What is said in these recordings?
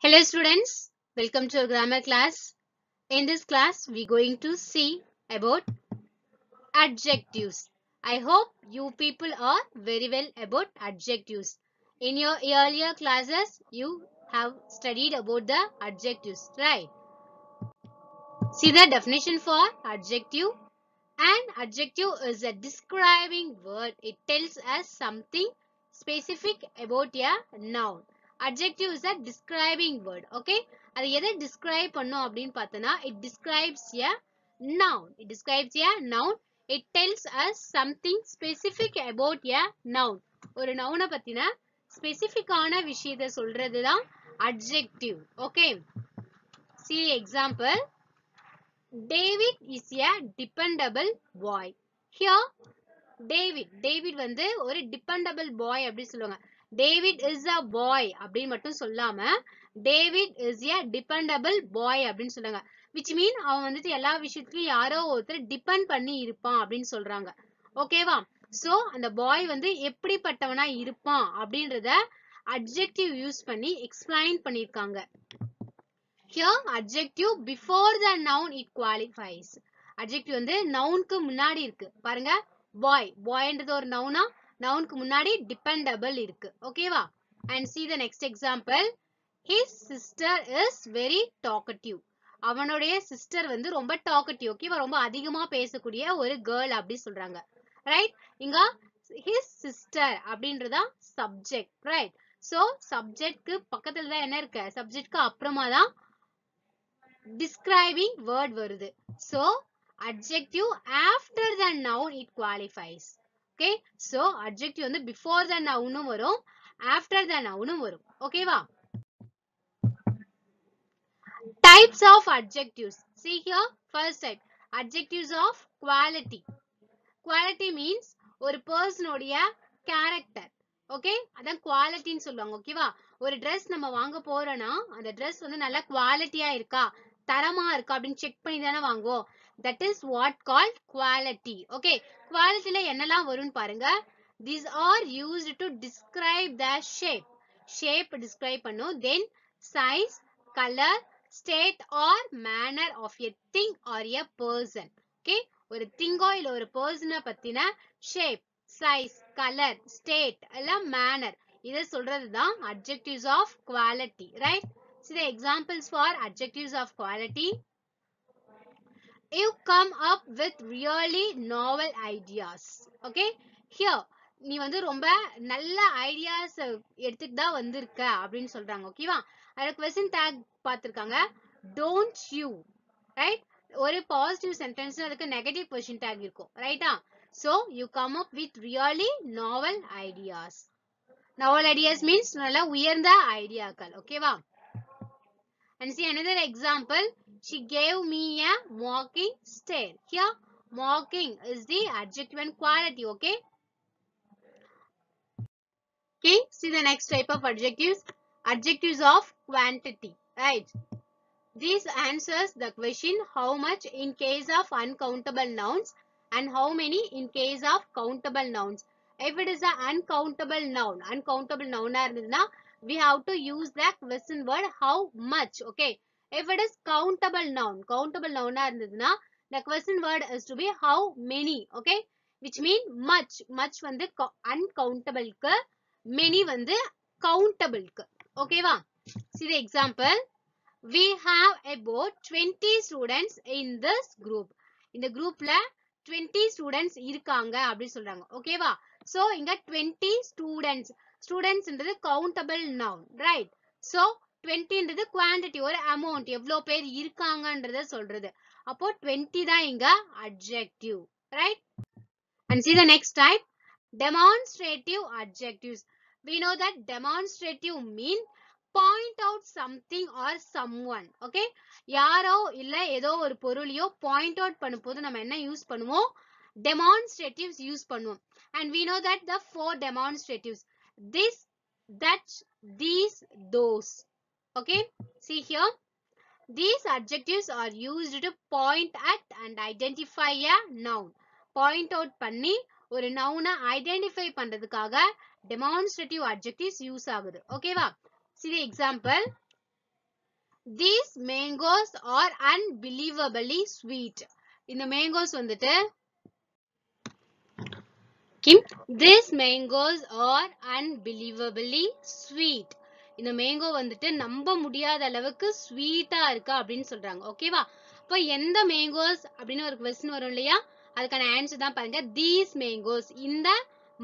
Hello students, welcome to our grammar class. In this class, we're going to see about adjectives. I hope you people are very well about adjectives. In your earlier classes, you have studied about the adjectives, right? See the definition for adjective. An adjective is a describing word. It tells us something specific about a noun. Adjective is a describing word. Okay. அது எதை describe பண்ணும் அப்படின்னு பார்த்தனா it describes a noun. It describes a noun. It tells us something specific about a noun. ஒரு noun பத்தின ஸ்பெசிபிக்கான விஷயத்தை சொல்றதுதான் adjective. Okay. See example. David is a dependable boy. Here David வந்து ஒரு dependable boy அப்படி சொல்லுவாங்க. David is a boy அப்படின்னு மட்டும் சொல்லாம David is a dependable boy அப்படின்னு சொல்றாங்க. Which mean அவன் வந்துட்டு எல்லா விஷயத்துலயும் யாரோ ஒருத்தர் டிபெண்ட் பண்ணி இருப்பான் அப்படின்னு சொல்றாங்க. ஓகேவா? சோ அந்த பாய் வந்து எப்படிப்பட்டவனா இருப்பான் அப்படின்றத adjective யூஸ் பண்ணி எக்ஸ்பிளைன் பண்ணிருக்காங்க. Here adjective before the noun it qualifies. Adjective வந்து nounக்கு முன்னாடி இருக்கு. பாருங்க boyன்றது ஒரு noun nounக்கு முன்னாடி dependable இருக்கு. ஓகேவா? And see the next example. His sister is very talkative. அவனுடைய சிஸ்டர் வந்து ரொம்ப talkative. ஓகேவா? ரொம்ப அதிகமா பேசக்கூடிய ஒரு girl அப்படி சொல்றாங்க. ரைட்? இங்க his sister அப்படின்றதா subject. ரைட்? So subjectக்கு பக்கத்துல தான் என்ன இருக்கு? Subjectக்கு அப்புறமா தான் describing word வருது. So adjective after the noun it qualifies. Okay. So adjective வந்து before the noun வரும், after the noun வரும். ஓகேவா? Types of adjectives. See here, first type. Adjectives of quality. Quality means ஒரு person உடைய character. Okay, அதான் குவாலிட்டின்னு சொல்லுவாங்க. ஓகேவா? ஒரு ட்ரெஸ் நம்ம வாங்க போறோம்னா அந்த ட்ரெஸ் வந்து நல்ல குவாலிட்டியா இருக்கா, தரமா இருக்கா அப்படின்னு செக் பண்ணி தானே வாங்குவோம். That is what called quality. Okay, குவாலிட்டில என்னெல்லாம் வரும்னு பாருங்க. These are used to describe the shape. Shape describe பண்ணும். Then size, color, state or manner of a thing or a person. Okay, ஒரு திங்கோ இல்ல ஒரு பர்சனை பத்தின shape, size, color, state எல்லாம் manner. இதை சொல்றதுதான் adjectives of quality. Right? See the examples for adjectives of quality. You come up with really novel ideas. Okay? Here நீ வந்து ரொம்ப நல்ல ஐடியாஸ் எடுத்துட்டு தான் வந்திருக்க அப்படின்னு சொல்றாங்க. ஓகேவா? அதுல question tag பார்த்திருக்காங்க. Don't you. Right? ஒரு பாசிட்டிவ் சென்டென்ஸ் அதுக்கு நெகட்டிவ் question tag இருக்கும். ரைட்டா? So you come up with really novel ideas. Novel ideas means நல்ல உயர்ந்த ஐடியாக்கள். ஓகேவா? And see another example. She gave me a mocking stare. Here, mocking is the adjective and quality. Okay. Okay. See the next type of adjectives. Adjectives of quantity. Right. This answers the question how much in case of uncountable nouns and how many in case of countable nouns. If it is an uncountable noun we have to use the question word how much. Okay. If it is countable noun the question word is to be how many. Okay. Which mean much வந்து uncountable க்கு, many வந்து countable க்கு. Okay வா? See the example. We have about 20 students in this group. இந்த groupல 20 students இருக்காங்க அப்படி சொல்றாங்க. ஓகேவா? So இங்க 20 students. Students ன்றது countable noun. Right? So 20 ன்றது quantity, ஒரு amount, எவ்வளோ பேர் இருக்காங்கன்றத சொல்றது. அப்போ 20 தான் இங்க adjective. Right? And see the next type. Demonstrative adjectives. We know that demonstrative mean point out something or someone. Okay, யாரோ இல்ல ஏதோ ஒரு பொருளையோ point out பண்ணும்போது நம்ம என்ன யூஸ் பண்ணுவோம்? Demonstratives யூஸ் பண்ணுவோம். And we know that the four demonstratives. This, that, these, those. Okay, see here. These adjectives are used to point at and identify a noun. Point out பண்ணி ஒரு noun identify பண்றதுக்காக demonstrative adjectives use ஆகுது. ஓகேவா? See the example. These mangoes are unbelievably sweet. இந்த mangoes வந்துட்டு Kim, these mangoes are unbelievably sweet. இந்த mango வந்துட்டு நம்ப முடியாத அளவுக்கு ஸ்வீட்டா இருக்கா அப்படின்னு சொல்றாங்க. ஓகேவா? இப்போ எந்த மேங்கோஸ் அப்படின்னு ஒரு क्वेश्चन வரும் இல்லையா? அதுக்கான ஆன்சர் தான் பாருங்க. These mangoes, இந்த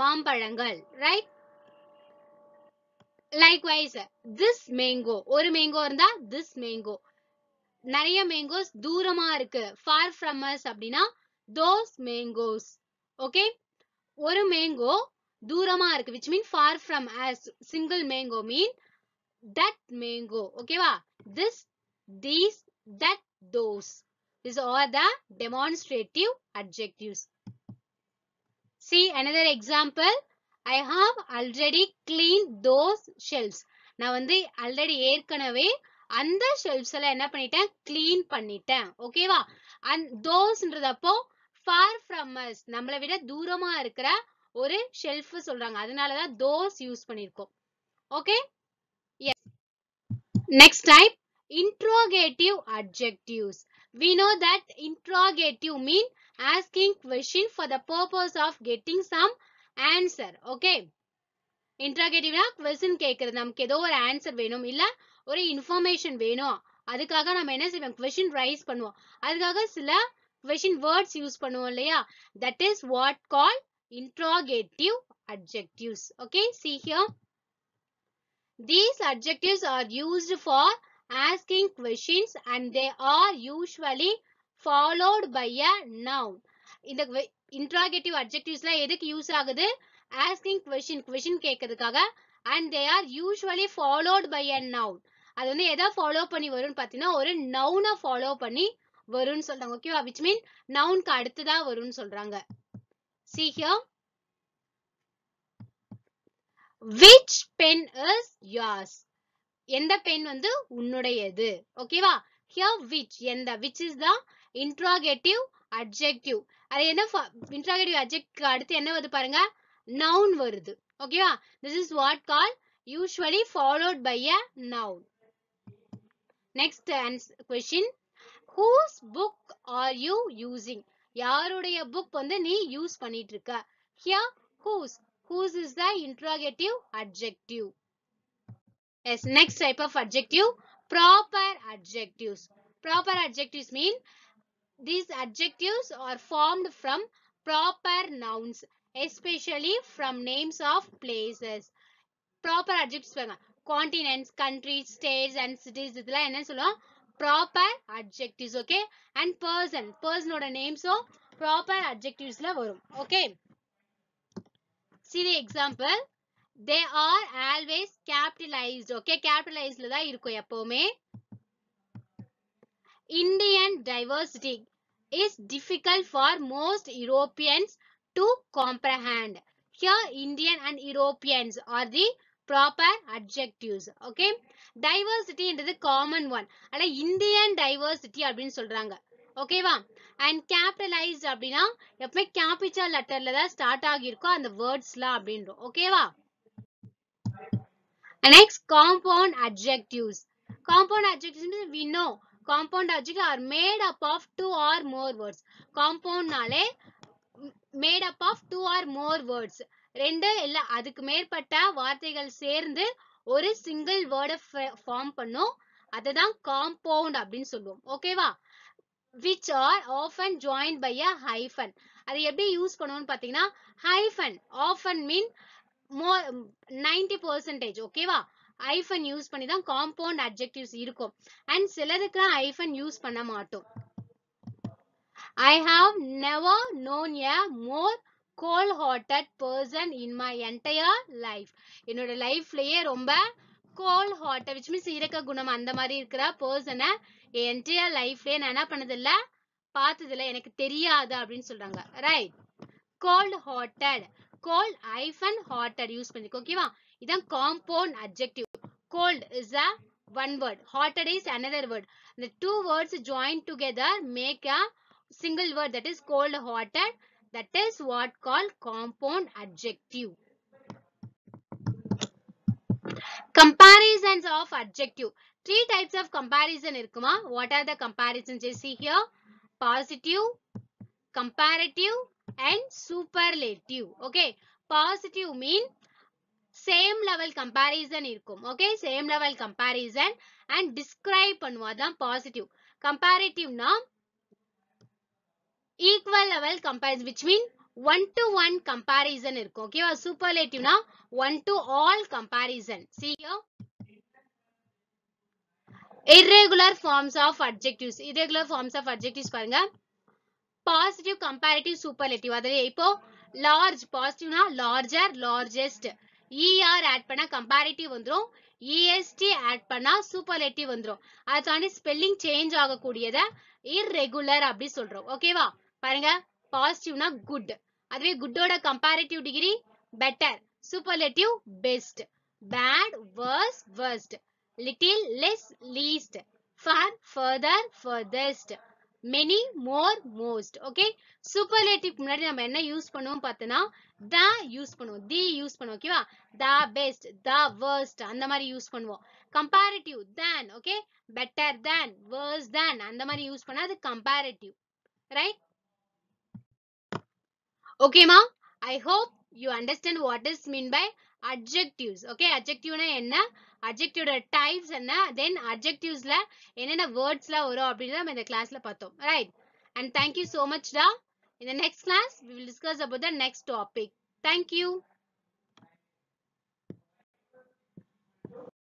மாம்பழங்கள், ரைட்? Likewise, this mango, ஒரு மேங்கோ இருந்தா this mango. நிறைய மேங்கோஸ் தூரமா இருக்கு, far from us அப்படின்னா those mangoes. ஓகே? ஒரு மேங்கோ தூரமா இருக்கு, which mean far from us. Single mango mean that mango. ஓகேவா? This, these, that, those. These are the demonstrative adjectives. See another example. I have already cleaned those shelves. நான் வந்து already ஏற்கனவே அந்த shelves எல்லாம் என்ன பண்ணிட்டேன்? Clean பண்ணிட்டேன். ஓகேவா? And thoseன்றதப்போ far from us, நம்மளை விட தூரமா இருக்கிற ஒரு shelf சொல்றாங்க. அதனாலதான் those யூஸ் பண்ணிருக்கோம். Okay? Yes. Next type, interrogative adjectives. We know that interrogative mean asking question for the purpose of getting some answer. Okay? Interrogative na question கேக்குறது, நமக்கு ஏதோ ஒரு answer வேணும், இல்ல ஒரு information வேணும், அதுக்காக நம்ம என்ன செய்வோம்? Question raise பண்ணுவோம். அதுக்காக சில question words use பண்ணுவோம் இல்லையா? That is what called interrogative adjectives. Okay? See here. These adjectives are used for asking questions and they are usually followed by a noun. இந்த interrogative adjectives la எதுக்கு use ஆகுது? Asking question கேட்கிறதுக்காக, and they are usually followed by a noun. அது வந்து எதை follow பண்ணி வரும்னு பார்த்தீங்கன்னா ஒரு நவுனை ஃபாலோ பண்ணி வரும்னு சொல்றாங்க. ஓகேவா? which mean நவுனுக்கு அடுத்ததா வரும்னு சொல்றாங்க. See here. Which pen is yours? எந்த பென் வந்து உன்னுடையது? ஓகேவா? Here which, எந்த, which is the interrogative adjective. அது என்ன interrogative adjective அடுத்து என்ன வருது பாருங்க? Noun வருது. ஓகேவா? This is what called usually followed by a noun. Next question. Whose book are you using? யாருடைய book வந்து நீ யூஸ் பண்ணிட்டு இருக்க? Here whose. Whose is the interrogative adjective. Yes, next type of adjective, proper adjectives. Proper adjectives mean these adjectives are formed from proper nouns, especially from names of places. Proper adjectives பாருங்க. Continents, countries, states and cities, இதெல்லாம் என்ன சொல்லுவோம்? Proper adjectives. Okay? And person. Person ஓட names so proper adjectives ல வரும். Okay? See the example. They are always capitalized. Okay? Capitalized ல தான் இருக்கும் எப்பவுமே. Indian diversity is difficult for most Europeans to comprehend. Here Indian and Europeans are the proper adjectives. Okay? Diversity is the common one. ஆனா Indian diversity அப்படின்னு சொல்றாங்க. ஓகேவா? And capitalized அப்படின்னா எப்பவுமே capital letterல தான் ஸ்டார்ட் ஆகியிருக்கும் அந்த வேர்ட்ஸ்லாம் அப்படின்றோம். ஓகேவா? Next, compound adjectives. Compound adjectives we know. Compound adjectives are made up of two or more words. Compound நாலே made up of two or more words. ரெண்டு இல்ல அதுக்கு மேற்பட்ட வார்த்தைகள் சேர்ந்து ஒரு single word form பண்ணும். அதுதான் compound அப்படின்னு சொல்லுவோம். ஓகேவா? Which are often joined by a hyphen. அது எப்படி யூஸ் பண்ணுவோம்னு பாத்தீங்கன்னா hyphen often mean more 90%. ஓகேவா? hyphen யூஸ் பண்ணி தான் compound adjectives இருக்கும். and சிலதுக்குலாம் hyphen யூஸ் பண்ண மாட்டோம். I have never known a more cold-hearted person in my entire life. என்னோட லைஃப்லயே ரொம்ப cold-hearted, which means இரக்க குணம் அந்த மாதிரி இருக்கிற பர்சனை என் entire லைஃப்லயே நான் என்ன பண்ணதில்ல, பார்த்ததில்ல, எனக்கு தெரியாது அப்படின்னு சொல்றாங்க. Right? cold-hearted. cold hyphen hearted use பண்ணிக்கோ. ஓகேவா? இதான் compound adjective. Cold is a one word. Hearted is another word. The two words joined together make a single word, that is cold-hearted. That is what called compound adjective. Comparisons of adjective. Three types of comparison இருக்குமா? What are the comparisons? You see here. Positive, comparative and superlative. Okay. Positive mean same level comparison இருக்கும். Okay. Same level comparison and describe பண்ணுவாதான் positive. Comparative na equal level comparison, which mean one to one comparison இருக்கும். Okay. Superlative na one to all comparison. See here. Irregular forms of adjectives. Irregular forms of adjectives பாருங்க. Positive, comparative, superlative. அதிலே இப்போ large, positive na larger, largest. ER add பண்ணா comparative வந்துரும். EST add பண்ணா superlative வந்துரும். அது தாண்டி spelling change ஆகக்கூடியத irregular அப்படி சொல்றோம். ஓகேவா? பாருங்க. Positive na good. அதுவே goodோட comparative degree better. Superlative best. Bad, worse, worst. Little, less, least. Far, further, furthest. Many, more, most. Okay. Superlative முன்னாடி நம்ம என்ன யூஸ் பண்ணுவோம் பார்த்தனா the யூஸ் பண்ணுவோம், the யூஸ் பண்ணுவோம். ஓகேவா? the best, the worst அந்த மாதிரி யூஸ் பண்ணுவோம். Comparative than, okay, better than, worse than அந்த மாதிரி யூஸ் பண்ணா அது comparative. Right? Okay ma? I hope you understand what is mean by adjectives. Okay, adjective na enna, adjective types enna, then adjectives la enna words la varo appadina நம்ம இந்த classல பார்த்தோம். Right? And thank you so much da. In the next class we will discuss about the next topic. Thank you.